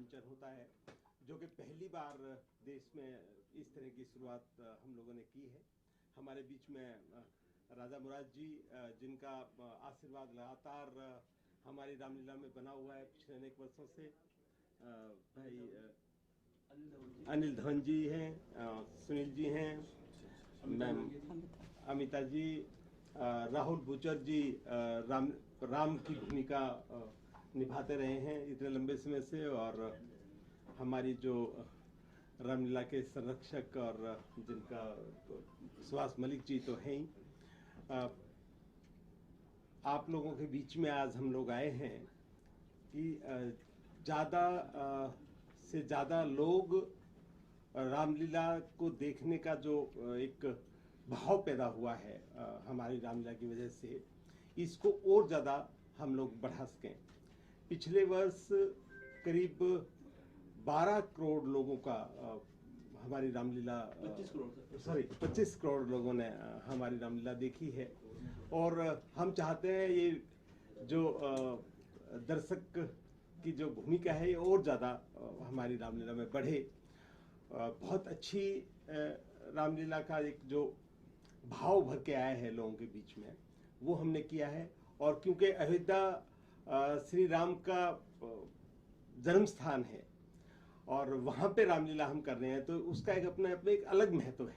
मंचन होता है, जो कि पहली बार देश में इस तरह की शुरुआत हम लोगों ने की है। हमारे बीच में राजा मुराद जी, जिनका आशीर्वाद लगातार हमारी रामलीला में बना हुआ है पिछले अनेक वर्षों से, भाई अनिल धवन जी हैं, सुनील जी हैं, मैम अमिता जी, राहुल बुचर जी राम की भूमिका निभाते रहे हैं इतने लंबे समय से, और हमारी जो रामलीला के संरक्षक और जिनका सुभाष मलिक जी तो हैं ही। आप लोगों के बीच में आज हम लोग आए हैं कि ज़्यादा से ज़्यादा लोग रामलीला को देखने का जो एक भाव पैदा हुआ है हमारी रामलीला की वजह से, इसको और ज़्यादा हम लोग बढ़ा सकें। पिछले वर्ष करीब 12 करोड़ लोगों का हमारी रामलीला 25 करोड़ लोगों ने हमारी रामलीला देखी है, और हम चाहते हैं ये जो दर्शक की जो भूमिका है ये और ज़्यादा हमारी रामलीला में बढ़े। बहुत अच्छी रामलीला का एक जो भाव भर के आया है लोगों के बीच में, वो हमने किया है। और क्योंकि अयोध्या श्री राम का जन्म स्थान है और वहाँ पे रामलीला हम कर रहे हैं, तो उसका एक अपने आप में एक अलग महत्व है।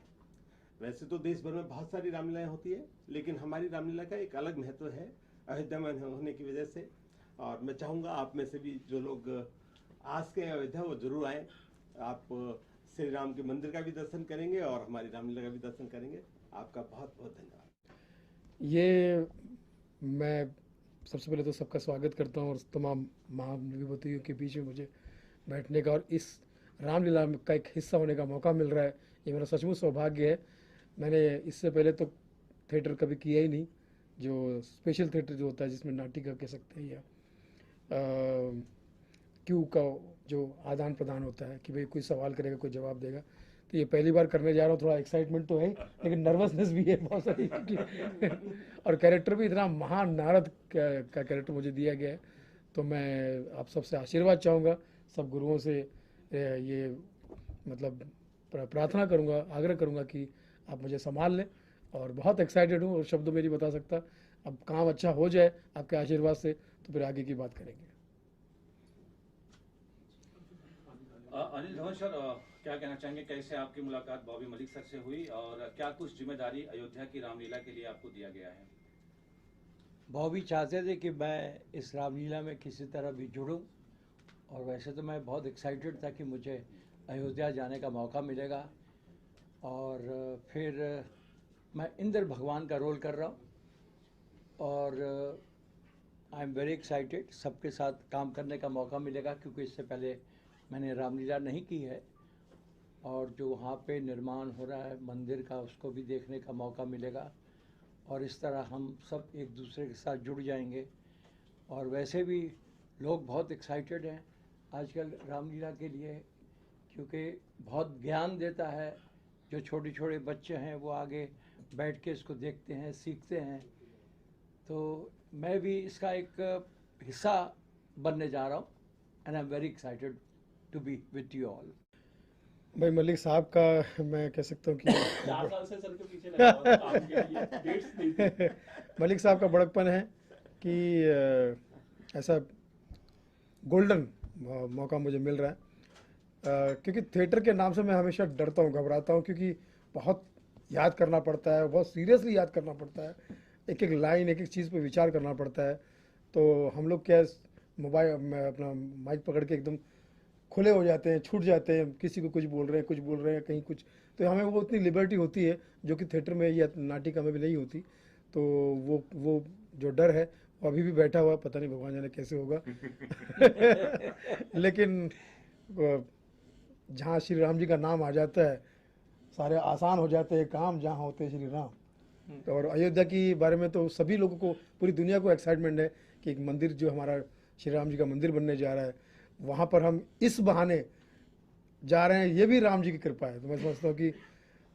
वैसे तो देश भर में बहुत सारी रामलीलाएं होती है, लेकिन हमारी रामलीला का एक अलग महत्व है अयोध्या में होने की वजह से। और मैं चाहूँगा आप में से भी जो लोग आज के अयोध्या वो जरूर आएँ। आप श्री राम के मंदिर का भी दर्शन करेंगे और हमारी रामलीला का भी दर्शन करेंगे। आपका बहुत बहुत धन्यवाद। ये मैं सबसे पहले तो सबका स्वागत करता हूँ और तमाम महाविभूतियों के बीच में मुझे बैठने का और इस रामलीला का एक हिस्सा होने का मौका मिल रहा है, ये मेरा सचमुच सौभाग्य है। मैंने इससे पहले तो थिएटर कभी किया ही नहीं, जो स्पेशल थिएटर जो होता है जिसमें नाटिका कह सकते हैं, या क्यू का जो आदान प्रदान होता है कि भाई कोई सवाल करेगा कोई जवाब देगा, तो ये पहली बार करने जा रहा हूँ। थोड़ा एक्साइटमेंट तो है लेकिन नर्वसनेस भी है बहुत सारी और कैरेक्टर भी इतना महान नारद का कैरेक्टर मुझे दिया गया है, तो मैं आप सबसे आशीर्वाद चाहूँगा, सब गुरुओं से ये मतलब प्रार्थना करूँगा, आग्रह करूँगा कि आप मुझे संभाल लें। और बहुत एक्साइटेड हूँ और शब्दों में नहीं बता सकता। अब काम अच्छा हो जाए आपके आशीर्वाद से तो फिर आगे की बात करेंगे। अनिल धवन सर, क्या कहना चाहेंगे, कैसे आपकी मुलाकात बॉबी मलिक सर से हुई और क्या कुछ जिम्मेदारी अयोध्या की रामलीला के लिए आपको दिया गया है? बॉबी चाहते थे कि मैं इस रामलीला में किसी तरह भी जुड़ूं, और वैसे तो मैं बहुत एक्साइटेड था कि मुझे अयोध्या जाने का मौका मिलेगा। और फिर मैं इंद्र भगवान का रोल कर रहा हूँ और आई एम वेरी एक्साइटेड। सबके साथ काम करने का मौका मिलेगा क्योंकि इससे पहले मैंने रामलीला नहीं की है, और जो वहाँ पे निर्माण हो रहा है मंदिर का उसको भी देखने का मौका मिलेगा, और इस तरह हम सब एक दूसरे के साथ जुड़ जाएंगे। और वैसे भी लोग बहुत एक्साइटेड हैं आजकल रामलीला के लिए, क्योंकि बहुत ज्ञान देता है। जो छोटे छोटे बच्चे हैं वो आगे बैठ के इसको देखते हैं, सीखते हैं। तो मैं भी इसका एक हिस्सा बनने जा रहा हूँ and I am very excited to be with you all. भाई मलिक साहब का मैं कह सकता हूँ कि 4 साल से सर के पीछे लगा हुआ था काम के लिए, डेट्स नहीं थी। मलिक साहब का बड़कपन है कि ऐसा गोल्डन मौका मुझे मिल रहा है, क्योंकि थिएटर के नाम से मैं हमेशा डरता हूँ, घबराता हूँ, क्योंकि बहुत याद करना पड़ता है, बहुत सीरियसली याद करना पड़ता है, एक एक लाइन एक एक चीज़ पे विचार करना पड़ता है। तो हम लोग क्या मोबाइल में अपना माइक पकड़ के एकदम खुले हो जाते हैं, छूट जाते हैं, किसी को कुछ बोल रहे हैं कहीं कुछ, तो हमें वो उतनी लिबर्टी होती है जो कि थिएटर में या नाटिका में भी नहीं होती। तो वो जो डर है वो अभी भी बैठा हुआ, पता नहीं भगवान जाने कैसे होगा लेकिन जहाँ श्री राम जी का नाम आ जाता है सारे आसान हो जाते हैं काम, जहाँ होते हैं श्री राम। तो और अयोध्या की बारे में तो सभी लोगों को, पूरी दुनिया को एक्साइटमेंट है कि एक मंदिर जो हमारा श्री राम जी का मंदिर बनने जा रहा है, वहाँ पर हम इस बहाने जा रहे हैं, ये भी राम जी की कृपा है। तो मैं समझता हूँ कि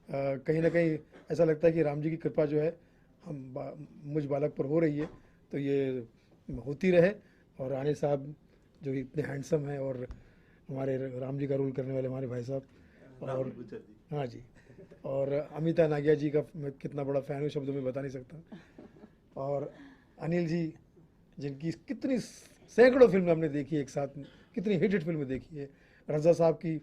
कहीं ना कहीं ऐसा लगता है कि राम जी की कृपा जो है मुझ बालक पर हो रही है, तो ये होती रहे। और रानी साहब जो इतने हैंडसम हैं और हमारे राम जी का रोल करने वाले हमारे भाई साहब, और राहुल गुज्जर जी। हाँ जी, और अमिता नागिया जी का मैं कितना बड़ा फ़ैन हूँ शब्दों में बता नहीं सकता, और अनिल जी जिनकी कितनी सैकड़ों फिल्में हमने देखी है एक साथ, कितनी हिट फिल्में देखी है, रजा साहब की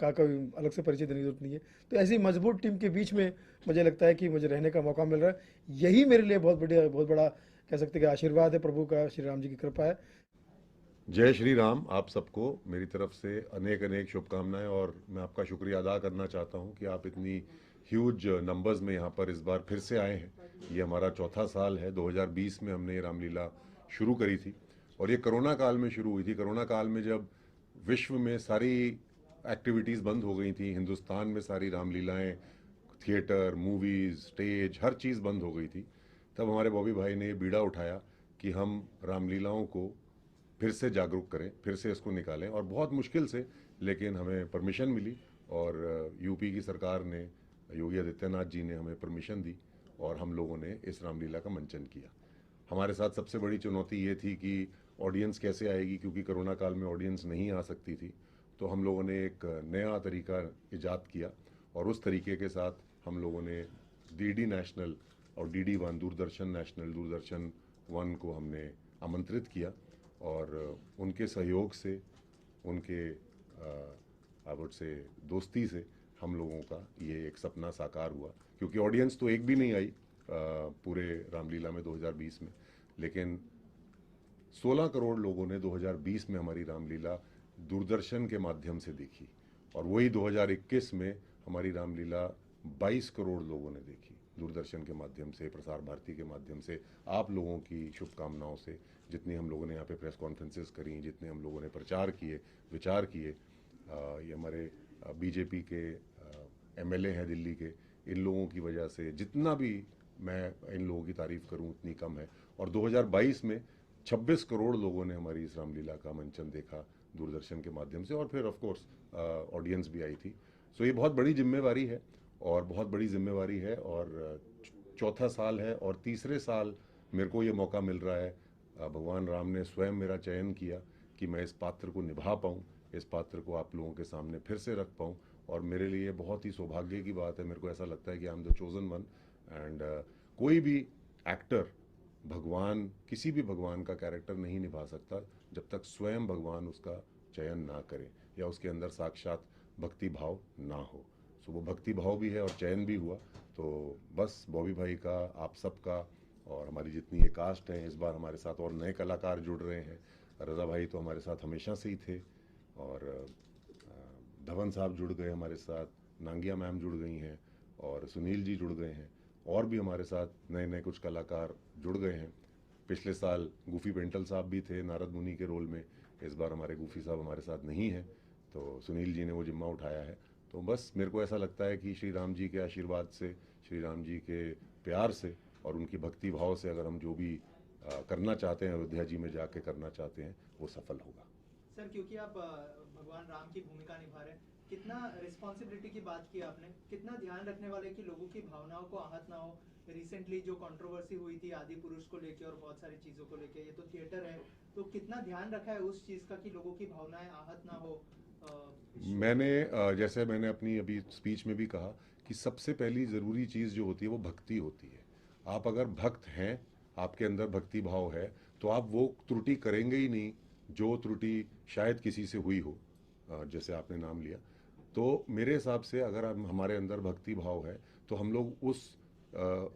का कोई अलग से परिचय देने की जरूरत नहीं है। तो ऐसी मजबूत टीम के बीच में मुझे लगता है कि मुझे रहने का मौका मिल रहा है, यही मेरे लिए बहुत बड़ा कह सकते हैं कि आशीर्वाद है, प्रभु का, श्री राम जी की कृपा है। जय श्री राम। आप सबको मेरी तरफ से अनेक अनेक शुभकामनाएं, और मैं आपका शुक्रिया अदा करना चाहता हूं कि आप इतनी ह्यूज नंबर्स में यहाँ पर इस बार फिर से आए हैं। ये हमारा चौथा साल है। 2020 में हमने ये रामलीला शुरू करी थी, और ये कोरोना काल में शुरू हुई थी। कोरोना काल में जब विश्व में सारी एक्टिविटीज़ बंद हो गई थी, हिंदुस्तान में सारी रामलीलाएँ, थिएटर, मूवीज़, स्टेज, हर चीज़ बंद हो गई थी, तब हमारे बॉबी भाई ने ये बीड़ा उठाया कि हम रामलीलाओं को फिर से जागरूक करें, फिर से इसको निकालें। और बहुत मुश्किल से, लेकिन हमें परमिशन मिली, और यूपी की सरकार ने, योगी आदित्यनाथ जी ने हमें परमिशन दी, और हम लोगों ने इस रामलीला का मंचन किया। हमारे साथ सबसे बड़ी चुनौती ये थी कि ऑडियंस कैसे आएगी, क्योंकि कोरोना काल में ऑडियंस नहीं आ सकती थी। तो हम लोगों ने एक नया तरीका ईजाद किया, और उस तरीके के साथ हम लोगों ने डीडी नेशनल और DD one, Doordarshan national, Doordarshan one को हमने आमंत्रित किया, और उनके सहयोग से, उनके आई वुड से दोस्ती से हम लोगों का ये एक सपना साकार हुआ। क्योंकि ऑडियंस तो एक भी नहीं आई पूरे रामलीला में 2020 में, लेकिन 16 करोड़ लोगों ने 2020 में हमारी रामलीला दूरदर्शन के माध्यम से देखी, और वही 2021 में हमारी रामलीला 22 करोड़ लोगों ने देखी दूरदर्शन के माध्यम से, प्रसार भारती के माध्यम से, आप लोगों की शुभकामनाओं से। जितनी हम लोगों ने यहाँ पे प्रेस कॉन्फ्रेंसेस करी, जितने हम लोगों ने प्रचार किए, विचार किए, ये हमारे बीजेपी के एमएलए हैं दिल्ली के, इन लोगों की वजह से जितना भी मैं इन लोगों की तारीफ़ करूं उतनी कम है। और 2022 में 26 करोड़ लोगों ने हमारी इस रामलीला का मंचन देखा दूरदर्शन के माध्यम से, और फिर ऑफ कोर्स ऑडियंस भी आई थी। सो ये बहुत बड़ी जिम्मेवारी है, और बहुत बड़ी जिम्मेवारी है, और चौथा साल है, और तीसरे साल मेरे को ये मौका मिल रहा है। भगवान राम ने स्वयं मेरा चयन किया कि मैं इस पात्र को निभा पाऊँ, इस पात्र को आप लोगों के सामने फिर से रख पाऊँ, और मेरे लिए बहुत ही सौभाग्य की बात है। मेरे को ऐसा लगता है कि I am the chosen one, and कोई भी एक्टर भगवान, किसी भी भगवान का कैरेक्टर नहीं निभा सकता जब तक स्वयं भगवान उसका चयन ना करे, या उसके अंदर साक्षात भक्ति भाव ना हो। सो वो भक्ति भाव भी है और चयन भी हुआ। तो बस बॉबी भाई का, आप सबका, और हमारी जितनी ये कास्ट है, इस बार हमारे साथ और नए कलाकार जुड़ रहे हैं। रज़ा भाई तो हमारे साथ हमेशा से ही थे, और धवन साहब जुड़ गए हमारे साथ, नांगिया मैम जुड़ गई हैं, और सुनील जी जुड़ गए हैं, और भी हमारे साथ नए नए कुछ कलाकार जुड़ गए हैं। पिछले साल गूफी पेंटल साहब भी थे नारद मुनि के रोल में, इस बार हमारे गूफी साहब हमारे साथ नहीं हैं, तो सुनील जी ने वो जिम्मा उठाया है। तो बस मेरे को ऐसा लगता है कि श्री राम जी के आशीर्वाद से, श्री राम जी के प्यार से, और उनकी भक्ति भाव से अगर हम जो भी करना चाहते हैं, अयोध्या जी में जाके करना चाहते हैं, वो सफल होगा। सर, क्योंकि आप भगवान राम की भूमिका निभा रहे हैं, कितना रिस्पॉन्सिबिलिटी की बात की आपने, कितना ध्यान रखने वाले कि लोगों की भावनाओं को आहत ना हो। रिसेंटली जो कंट्रोवर्सी हुई थी आदि पुरुष को लेके और बहुत सारी चीज़ों को लेके, ये तो थिएटर है, तो कितना ध्यान रखा है उस चीज़ का कि लोगों की भावनाएं आहत ना हो। मैंने जैसे मैंने अपनी अभी स्पीच में भी कहा कि सबसे पहली ज़रूरी चीज़ जो होती है वो भक्ति होती है। आप अगर भक्त हैं, आपके अंदर भक्ति भाव है, तो आप वो त्रुटि करेंगे ही नहीं जो त्रुटि शायद किसी से हुई हो, जैसे आपने नाम लिया। तो मेरे हिसाब से अगर हम, हमारे अंदर भक्ति भाव है, तो हम लोग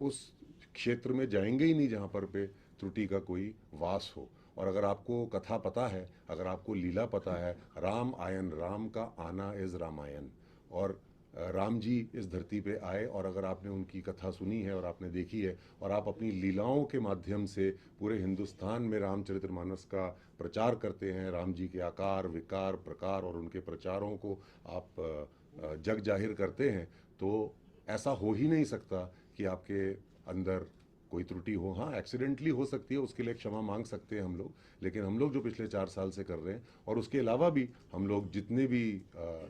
उस क्षेत्र में जाएंगे ही नहीं जहाँ पर पे त्रुटि का कोई वास हो। और अगर आपको कथा पता है, अगर आपको लीला पता है, राम आयन, राम का आना इज़ रामायण, और राम जी इस धरती पे आए, और अगर आपने उनकी कथा सुनी है और आपने देखी है, और आप अपनी लीलाओं के माध्यम से पूरे हिंदुस्तान में रामचरितमानस का प्रचार करते हैं, राम जी के आकार, विकार, प्रकार और उनके प्रचारों को आप जग जाहिर करते हैं, तो ऐसा हो ही नहीं सकता कि आपके अंदर कोई त्रुटि हो। हाँ, एक्सीडेंटली हो सकती है, उसके लिए क्षमा मांग सकते हैं हम लोग, लेकिन हम लोग जो पिछले 4 साल से कर रहे हैं, और उसके अलावा भी हम लोग जितने भी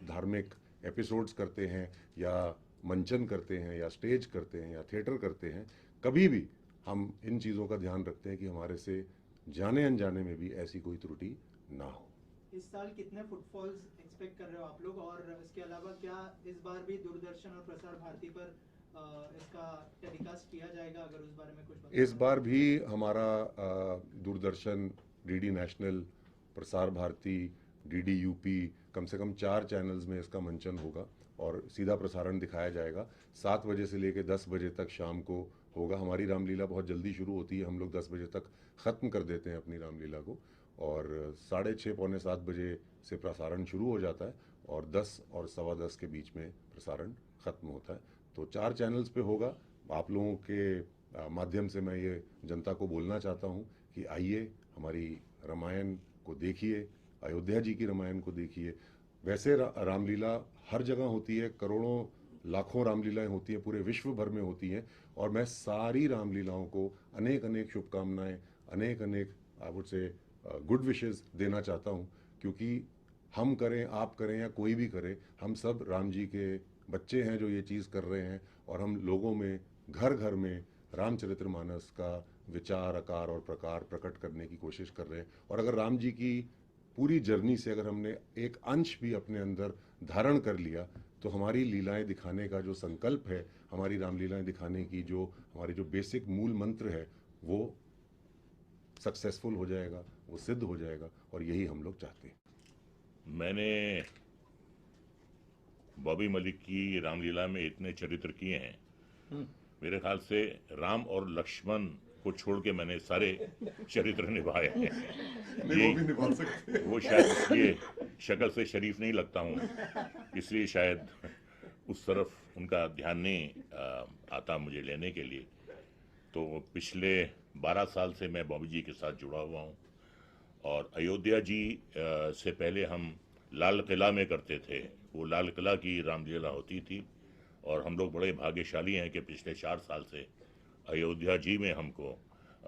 धार्मिक एपिसोड्स करते हैं, या मंचन करते हैं, या स्टेज करते हैं, या थिएटर करते हैं, कभी भी हम इन चीज़ों का ध्यान रखते हैं कि हमारे से जाने अनजाने में भी ऐसी कोई त्रुटि ना हो। इस साल कितने फुटफॉल्स एक्सपेक्ट कर रहे हो आप लोग, और इसके अलावा क्या इस बार भी दूरदर्शन और प्रसार भारती पर इसका टेलीकास्ट किया जाएगा, अगर उस बारे में कुछ बताओ। इस बार भी हमारा Doordarshan, DD national, Prasar Bharati, DD UP, कम से कम 4 चैनल्स में इसका मंचन होगा और सीधा प्रसारण दिखाया जाएगा। 7 बजे से लेकर 10 बजे तक शाम को होगा। हमारी रामलीला बहुत जल्दी शुरू होती है, हम लोग 10 बजे तक ख़त्म कर देते हैं अपनी रामलीला को, और 6:30 पौने 7 बजे से प्रसारण शुरू हो जाता है और 10 और 10:15 के बीच में प्रसारण ख़त्म होता है। तो 4 चैनल्स पे होगा। आप लोगों के माध्यम से मैं ये जनता को बोलना चाहता हूँ कि आइए, हमारी रामायण को देखिए, अयोध्या जी की रामायण को देखिए। वैसे रामलीला हर जगह होती है, करोड़ों लाखों रामलीलाएं होती हैं, पूरे विश्व भर में होती हैं, और मैं सारी रामलीलाओं को अनेक अनेक शुभकामनाएं, अनेक अनेक I would say good wishes देना चाहता हूं, क्योंकि हम करें, आप करें या कोई भी करे, हम सब राम जी के बच्चे हैं जो ये चीज़ कर रहे हैं, और हम लोगों में घर घर में रामचरितमानस का विचार, आकार और प्रकार प्रकट करने की कोशिश कर रहे हैं। और अगर राम जी की पूरी जर्नी से अगर हमने एक अंश भी अपने अंदर धारण कर लिया, तो हमारी लीलाएं दिखाने का जो संकल्प है, हमारी रामलीलाएं दिखाने की जो हमारी जो बेसिक मूल मंत्र है, वो सक्सेसफुल हो जाएगा, वो सिद्ध हो जाएगा, और यही हम लोग चाहते हैं। मैंने बॉबी मलिक की रामलीला में इतने चरित्र किए हैं, मेरे ख्याल से राम और लक्ष्मण को छोड़ के मैंने सारे चरित्र निभाए हैं। वो भी निभा सकते। वो शायद ये शक्ल से शरीफ नहीं लगता हूँ, इसलिए शायद उस तरफ उनका ध्यान नहीं आता मुझे लेने के लिए। तो पिछले 12 साल से मैं बॉबी जी के साथ जुड़ा हुआ हूँ, और अयोध्या जी से पहले हम लाल किला में करते थे। वो लाल किला की रामलीला होती थी, और हम लोग बड़े भाग्यशाली हैं कि पिछले 4 साल से अयोध्या जी में हमको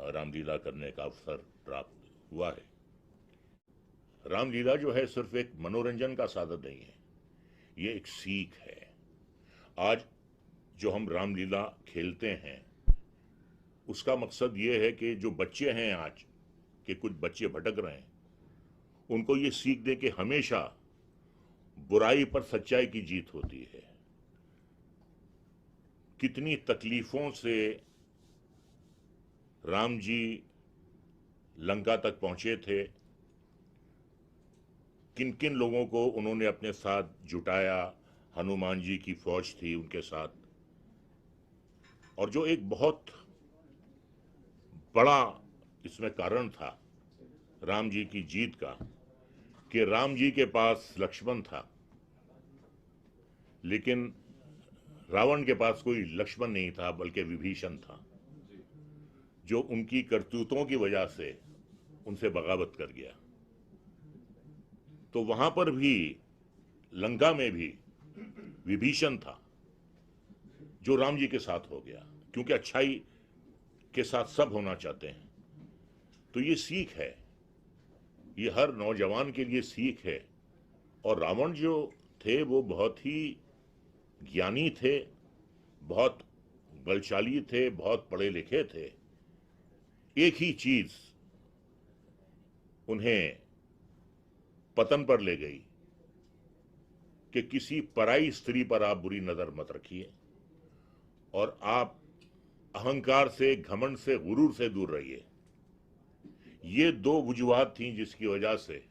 रामलीला करने का अवसर प्राप्त हुआ है। रामलीला जो है सिर्फ एक मनोरंजन का साधन नहीं है, ये एक सीख है। आज जो हम रामलीला खेलते हैं, उसका मकसद ये है कि जो बच्चे हैं आज के, कुछ बच्चे भटक रहे हैं, उनको ये सीख दें कि हमेशा बुराई पर सच्चाई की जीत होती है। कितनी तकलीफों से राम जी लंका तक पहुंचे थे, किन किन लोगों को उन्होंने अपने साथ जुटाया, हनुमान जी की फौज थी उनके साथ, और जो एक बहुत बड़ा इसमें कारण था राम जी की जीत का, कि राम जी के पास लक्ष्मण था, लेकिन रावण के पास कोई लक्ष्मण नहीं था, बल्कि विभीषण था, जो उनकी करतूतों की वजह से उनसे बगावत कर गया। तो वहां पर भी, लंका में भी विभीषण था जो राम जी के साथ हो गया, क्योंकि अच्छाई के साथ सब होना चाहते हैं। तो ये सीख है, ये हर नौजवान के लिए सीख है। और रावण जो थे वो बहुत ही ज्ञानी थे, बहुत बलशाली थे, बहुत पढ़े लिखे थे। एक ही चीज उन्हें पतन पर ले गई कि किसी पराई स्त्री पर आप बुरी नजर मत रखिए, और आप अहंकार से, घमंड से, गुरूर से दूर रहिए। ये 2 वजूहात थी जिसकी वजह से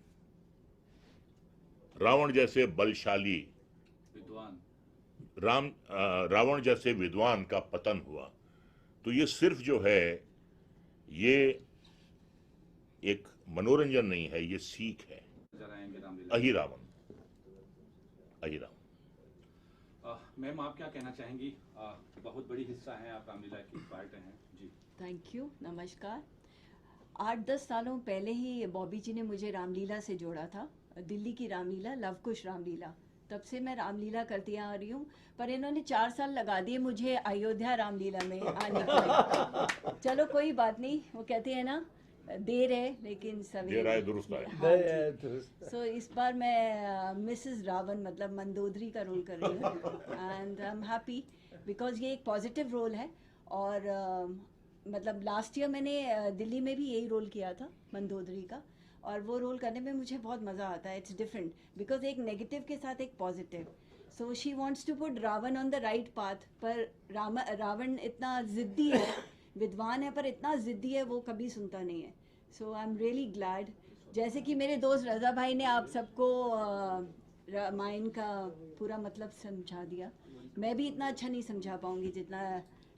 रावण जैसे बलशाली विद्वान रावण जैसे विद्वान का पतन हुआ। तो ये सिर्फ जो है, ये एक मनोरंजन नहीं है, ये सीख है। जराएंगे रामलीला। अहि रावण, अहि रावण। मैम, आप क्या कहना चाहेंगी? बहुत बड़ी हिस्सा है आप रामलीला की, पार्ट हैं जी। थैंक यू, नमस्कार। 8-10 सालों पहले ही बॉबी जी ने मुझे रामलीला से जोड़ा था, दिल्ली की रामलीला, लवकुश रामलीला। तब से मैं रामलीला करती आ रही हूँ, पर इन्होंने 4 साल लगा दिए मुझे अयोध्या रामलीला में आने के लिए। चलो कोई बात नहीं, वो कहते हैं ना, देर है लेकिन सवेरे। देर आए दुरुस्त आए। हाँ, सो इस बार मैं मिसेस रावण, मतलब मंदोदरी का रोल कर रही हूँ, and I am happy because ये एक पॉजिटिव रोल है। और मतलब लास्ट ईयर मैंने दिल्ली में भी यही रोल किया था, मंदोदरी का, और वो रोल करने में मुझे बहुत मज़ा आता है. इट्स डिफरेंट बिकॉज एक नेगेटिव के साथ एक positive. So she wants to put Ravan on the right path. पर रावण इतना ज़िद्दी है, विद्वान है पर इतना ज़िद्दी है, वो कभी सुनता नहीं है. सो आई एम रियली ग्लैड. जैसे कि मेरे दोस्त रज़ा भाई ने आप सबको रामायण का पूरा मतलब समझा दिया, मैं भी इतना अच्छा नहीं समझा पाऊँगी जितना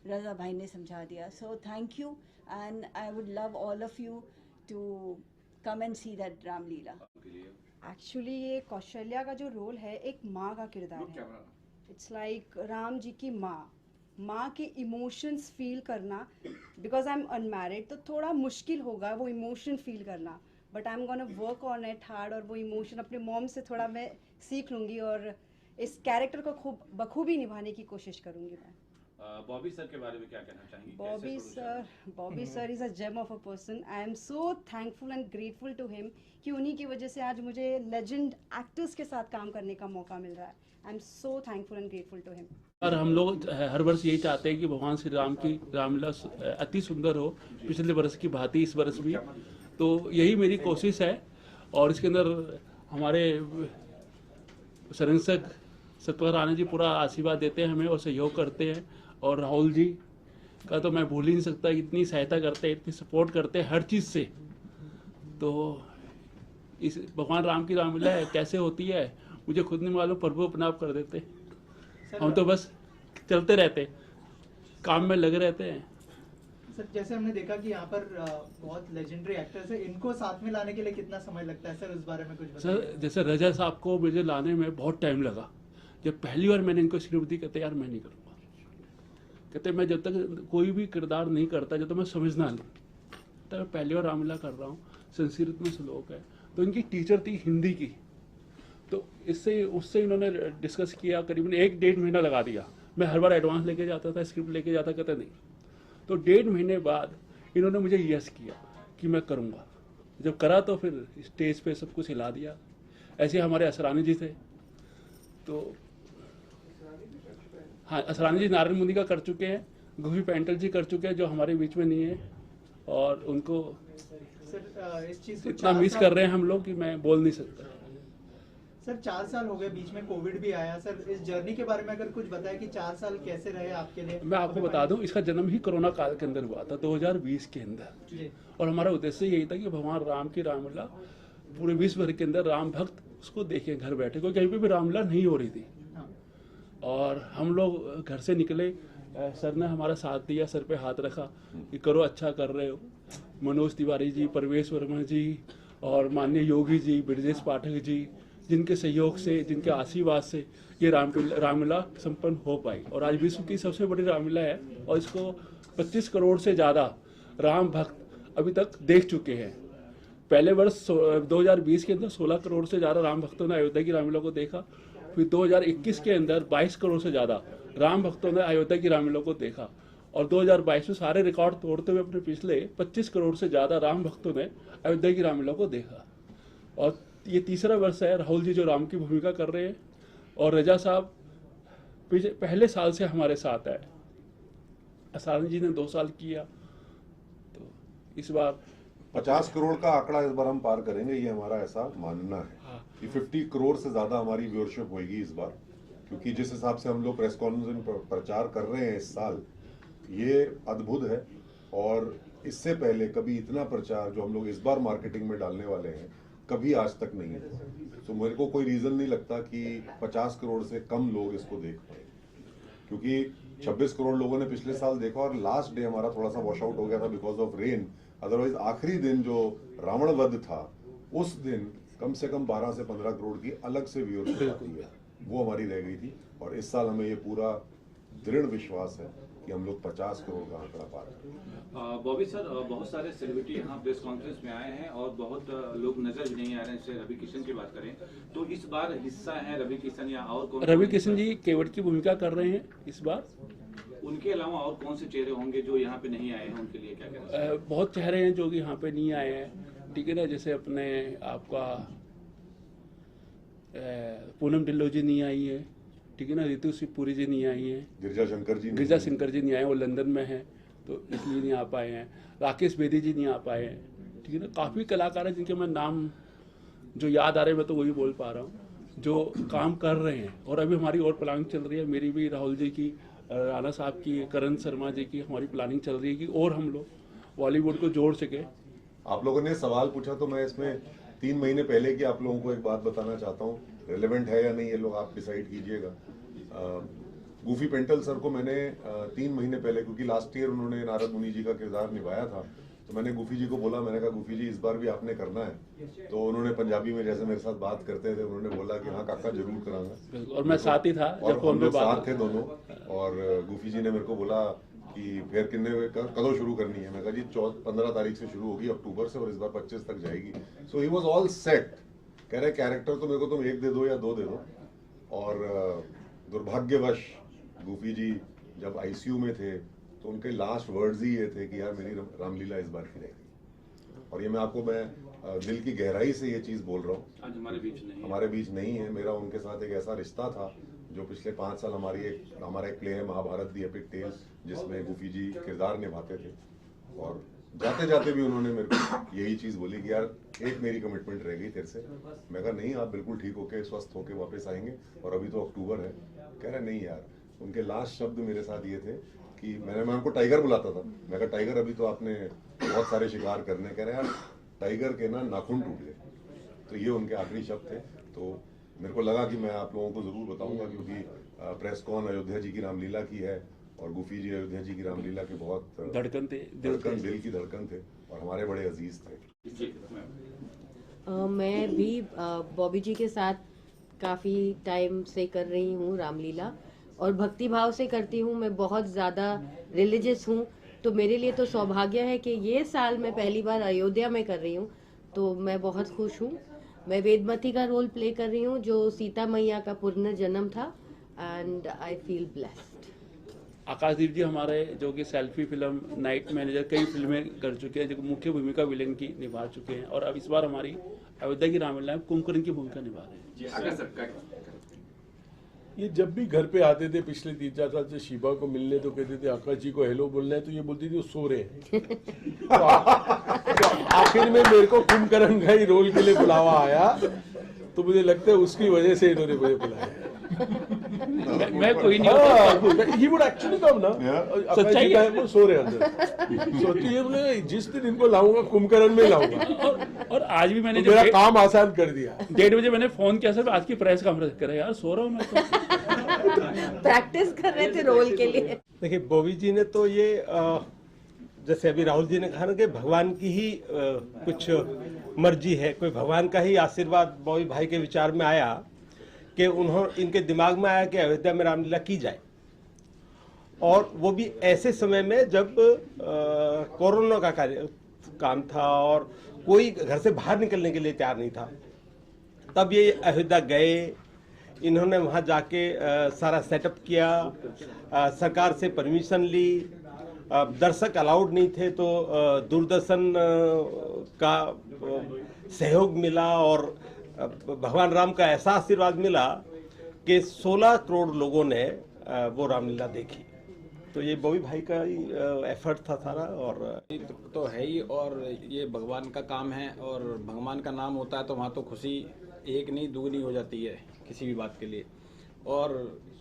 रज़ा भाई ने समझा दिया. So thank you and I would love all of you to come and see that Ramlila. Actually ये कौशल्या का जो रोल है एक माँ का किरदार है. इट्स लाइक राम जी की माँ के इमोशंस फील करना. बिकॉज आई एम अनमैरिड तो थोड़ा मुश्किल होगा वो इमोशन फील करना, but I am gonna work on it hard. और वो इमोशन अपने मॉम से थोड़ा मैं सीख लूँगी और इस कैरेक्टर को खूब बखूबी निभाने की कोशिश करूँगी मैं. बॉबी सर के बारे में क्या कहना चाहेंगी? Bobby sir is a gem of a person. I am so thankful and grateful to him कि उन्हीं की वजह से आज मुझे लेजेंड एक्टर्स के साथ काम करने का मौका मिल रहा है. I am so thankful and grateful to him. और हम लोग हर वर्ष यही चाहते हैं कि भगवान श्री राम की रामलीला अति सुंदर हो, पिछले वर्ष की भांति इस वर्ष भी. तो यही मेरी कोशिश है और इसके अंदर हमारे संरक्षक सतपाल राणा जी पूरा आशीर्वाद देते हैं हमें और सहयोग करते हैं. और राहुल जी का तो मैं भूल ही नहीं सकता, इतनी सहायता करते हैं, इतनी सपोर्ट करते हैं हर चीज़ से. तो इस भगवान राम की रामलीला कैसे होती है मुझे खुद नहीं मालूम, प्रभु अपने आप कर देते. हम तो बस चलते रहते, काम में लगे रहते हैं. सर जैसे हमने देखा कि यहाँ पर बहुत लेजेंडरी एक्टर्स है, इनको साथ में लाने के लिए कितना समय लगता है सर, उस बारे में कुछ बताइए. सर जैसे रजा साहब को मुझे लाने में बहुत टाइम लगा. जब पहली बार मैंने इनको स्क्रिप्ट दी, कहते यार मैं नहीं करूँगा. कहते मैं जब तक कोई भी किरदार नहीं करता जब तक मैं समझना नहीं. तो मैं पहली बार रामलीला कर रहा हूँ, संस्कृत में श्लोक है. तो इनकी टीचर थी हिंदी की, तो इससे उससे इन्होंने डिस्कस किया, करीबन 1-1.5 महीना लगा दिया. मैं हर बार एडवांस लेके जाता था, स्क्रिप्ट लेके जाता, कहते नहीं. तो 1.5 महीने बाद इन्होंने मुझे यस किया कि मैं करूँगा. जब करा तो फिर स्टेज पे सब कुछ हिला दिया. ऐसे हमारे असरानी जी थे, तो हाँ असरानी जी नारायण मुनि का कर चुके हैं, गुफी पेंटल जी कर चुके हैं जो हमारे बीच में नहीं है. और उनको सर इस चीज़ को इतना मिस कर रहे हैं हम लोग कि मैं बोल नहीं सकता. सर 4 साल हो गए, बीच में कोविड भी आया. सर इस जर्नी के बारे में अगर कुछ बताएं कि 4 साल कैसे रहे आपके लिए. मैं आपको बता दूं, इसका जन्म ही कोरोना काल के अंदर हुआ था, 2020 के अंदर. जी. और हमारा उद्देश्य यही था कि भगवान राम की रामलीला पूरे विश्व भर के अंदर राम भक्त उसको देखें घर बैठे, क्योंकि कहीं पे भी रामलीला नहीं हो रही थी. और हम लोग घर से निकले, सर ने हमारा साथ दिया, सर पे हाथ रखा कि करो, अच्छा कर रहे हो. मनोज तिवारी जी, परवेश वर्मा जी और माननीय योगी जी, ब्रजेश पाठक जी, जिनके सहयोग से, जिनके आशीर्वाद से ये रामलीला संपन्न हो पाई. और आज विश्व की सबसे बड़ी रामलीला है और इसको 25 करोड़ से ज़्यादा राम भक्त अभी तक देख चुके हैं. पहले वर्ष 2020 के अंदर 16 करोड़ से ज़्यादा राम भक्तों ने अयोध्या की रामलीला को देखा. फिर 2021 के अंदर 22 करोड़ से ज़्यादा राम भक्तों ने अयोध्या की रामलीला को देखा. और 2022 में सारे रिकॉर्ड तोड़ते हुए अपने पिछले 25 करोड़ से ज़्यादा राम भक्तों ने अयोध्या की रामलीला को देखा. और ये तीसरा वर्ष है राहुल जी जो राम की भूमिका कर रहे हैं. और रजा साहब पहले साल से हमारे साथ है. असानी जी ने 2 साल किया. तो इस बार 50 करोड़ का आंकड़ा इस बार हम पार करेंगे, ये हमारा ऐसा मानना है. ये 50 करोड़ से ज्यादा हमारी व्यूअरशिप होगी इस बार, क्योंकि जिस हिसाब से हम लोग प्रेस कॉन्फ्रेंस में प्रचार कर रहे हैं इस साल, ये अद्भुत है. और इससे पहले कभी इतना प्रचार जो हम लोग इस बार मार्केटिंग में डालने वाले हैं कभी आज तक नहीं है. तो मेरे को कोई रीजन नहीं लगता कि 50 करोड़ से कम लोग इसको देख पाए, क्योंकि 26 करोड़ लोगों ने पिछले साल देखा और लास्ट डे हमारा थोड़ा सा वॉश आउट हो गया था बिकॉज ऑफ रेन. अदरवाइज आखिरी दिन जो रावण वध था उस दिन कम से कम 12 से 15 करोड़ की अलग से व्यूअरशिप आती है, वो हमारी रह गई थी. और इस साल हमें ये पूरा दृढ़ विश्वास है कि हम लोग 50 करोड़ का आंकड़ा पार करेंगे. बॉबी सर, बहुत सारे सेलिब्रिटी यहाँ प्रेस कॉन्फ्रेंस में आए हैं और बहुत लोग नजर भी नहीं आ रहे हैं. जैसे रवि किशन की बात करें तो इस बार हिस्सा है रवि किशन या और कौन? रवि किशन जी केवट की भूमिका कर रहे हैं इस बार. उनके अलावा और कौन से चेहरे होंगे जो यहाँ पे नहीं आए हैं, उनके लिए क्या कहना? बहुत चेहरे हैं जो कि यहाँ पे नहीं आए हैं, ठीक है ना. जैसे अपने आपका पूनम ढिल्लो जी नहीं आई है, ठीक है ना. रितु शिवपुरी जी नहीं आई हैं, गिरजा शंकर जी नहीं आए, वो लंदन में हैं तो इसलिए नहीं आ पाए हैं. राकेश बेदी जी नहीं आ पाए हैं. ठीक है ना। काफ़ी कलाकार हैं जिनके मैं नाम जो याद आ रहे हैं, मैं तो वही बोल पा रहा हूँ, जो काम कर रहे हैं। और अभी हमारी और प्लानिंग चल रही है, मेरी भी, राहुल जी की, राणा साहब की, करण शर्मा जी की, हमारी प्लानिंग चल रही है कि और हम लोग बॉलीवुड को जोड़ सके। आप लोगों ने सवाल पूछा तो मैं इसमें 3 महीने पहले की आप लोगों को एक बात बताना चाहता हूँ, रेलेवेंट है या नहीं ये लोग आप डिसाइड कीजिएगा। गूफी पेंटल सर को मैंने 3 महीने पहले, क्योंकि लास्ट ईयर उन्होंने नारद मुनि जी का किरदार निभाया था, तो मैंने गूफी जी को बोला, मैंने कहा गूफी जी इस बार भी आपने करना है। तो उन्होंने पंजाबी में जैसे मेरे साथ बात करते थे, उन्होंने बोला कि हाँ काका जरूर करांगा। और मैं साथ ही था और हम लोग साथ थे दोनों। और गूफी जी ने मेरे को बोला कि फिर कदों शुरू करनी है। मैं कहा जी 15 तारीख से शुरू होगी, अक्टूबर से, और इस बार 25 तक जाएगी। सो ही वॉज ऑल सेट। कह रहे कैरेक्टर तो मेरे को तुम 1 दे दो या 2 दे दो। और दुर्भाग्यवश गूफी जी जब आईसीयू में थे तो उनके लास्ट वर्ड्स ही ये थे कि यार मेरी रामलीला इस बार की रह गई। और ये मैं आपको दिल की गहराई से ये चीज़ बोल रहा हूँ। आज हमारे बीच नहीं है। मेरा उनके साथ एक ऐसा रिश्ता था जो पिछले 5 साल हमारा एक प्ले है महाभारत दी एपिक टेल, जिसमें गूफी जी किरदार निभाते थे। और जाते जाते भी उन्होंने मेरे को यही चीज़ बोली कि यार एक मेरी कमिटमेंट रह गई तेरे से। मैं कहा नहीं, आप बिल्कुल ठीक होके स्वस्थ होके वापस आएंगे, और अभी तो अक्टूबर है। कह रहे नहीं यार, उनके लास्ट शब्द मेरे साथ ये थे कि मैं उनको टाइगर बुलाता था। मैं कहा टाइगर अभी तो आपने बहुत सारे शिकार करने। कह रहे यार टाइगर के ना नाखून टूट गए। तो ये उनके आखिरी शब्द थे। तो मेरे को लगा कि मैं आप लोगों को जरूर बताऊंगा, क्योंकि प्रेस कॉन अयोध्या जी की रामलीला की है, और गूफी जी अयोध्या जी की रामलीला के बहुत धड़कन थे, दिल की धड़कन थे, और हमारे बड़े अजीज थे। मैं भी बॉबी जी के साथ काफ़ी टाइम से कर रही हूँ रामलीला, और भक्ति भाव से करती हूँ। मैं बहुत ज़्यादा रिलीजियस हूँ, तो मेरे लिए तो सौभाग्य है कि ये साल मैं पहली बार अयोध्या में कर रही हूँ, तो मैं बहुत खुश हूँ। मैं वेदमती का रोल प्ले कर रही हूँ, जो सीता मैया का पुनर्जन्म था, एंड आई फील ब्लेस्ड। आकाशदीप जी हमारे, जो कि सेल्फी फिल्म, नाइट मैनेजर, कई फिल्में कर चुके हैं, जो मुख्य भूमिका विलेन की निभा चुके हैं, और अब इस बार हमारी अयोध्या की रामलीला में कुंभकर्ण की भूमिका निभा रहे हैं। ये जब भी घर पे आते थे पिछले 3-4 साल से शिवा को मिलने, तो कहते थे आकाश जी को हेलो बोलना है, तो ये बोलती थी वो सो रहे हैं। तो आखिर में मेरे को कुंभकर्ण का ही रोल के लिए बुलावा आया, तो मुझे लगता है उसकी वजह से इन्होंने मुझे बुलाया। मैं कोई नहीं, he would actually come ना, सच्चाई है, वो सो रहे अंदर। सोचती है बोले जिस दिन इनको लाऊंगा कुंभकर्ण में लाऊंगा। और आज भी मैंने तो मेरा काम आसान कर दिया। 1:30 बजे मैंने फोन किया, सर आज की प्रेस कॉन्फ्रेंस करे, यार सो रहा हूँ मैं तो। प्रैक्टिस कर रहे थे रोल के लिए। देखिए बॉबी जी ने तो ये जैसे अभी राहुल जी ने कहा ना कि भगवान की ही कुछ मर्जी है, कोई भगवान का ही आशीर्वाद बॉबी भाई के विचार में आया कि इनके दिमाग में आया कि अयोध्या में रामलीला की जाए, और वो भी ऐसे समय में जब कोरोना का काम था और कोई घर से बाहर निकलने के लिए तैयार नहीं था। तब ये अयोध्या गए, इन्होंने वहाँ जाके सारा सेटअप किया, सरकार से परमिशन ली, दर्शक अलाउड नहीं थे तो दूरदर्शन का सहयोग मिला, और भगवान राम का ऐसा आशीर्वाद मिला कि 16 करोड़ लोगों ने वो रामलीला देखी। तो ये बॉबी भाई का ही एफर्ट था सारा, और तो है ही, और ये भगवान का काम है, और भगवान का नाम होता है तो वहाँ तो खुशी एक नहीं दुगनी हो जाती है किसी भी बात के लिए। और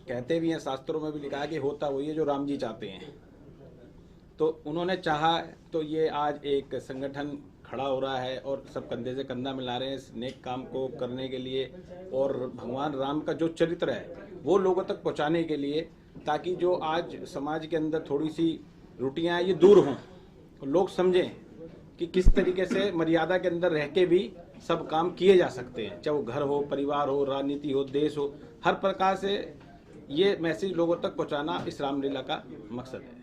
कहते भी हैं, शास्त्रों में भी लिखा है कि होता वही है जो राम जी चाहते हैं। तो उन्होंने चाहा तो ये आज एक संगठन खड़ा हो रहा है, और सब कंधे से कंधा मिला रहे हैं इस नेक काम को करने के लिए, और भगवान राम का जो चरित्र है वो लोगों तक पहुंचाने के लिए, ताकि जो आज समाज के अंदर थोड़ी सी त्रुटियां हैं ये दूर हों, लोग समझें कि किस तरीके से मर्यादा के अंदर रह के भी सब काम किए जा सकते हैं, चाहे वो घर हो, परिवार हो, राजनीति हो, देश हो, हर प्रकार से ये मैसेज लोगों तक पहुंचाना इस रामलीला का मकसद है।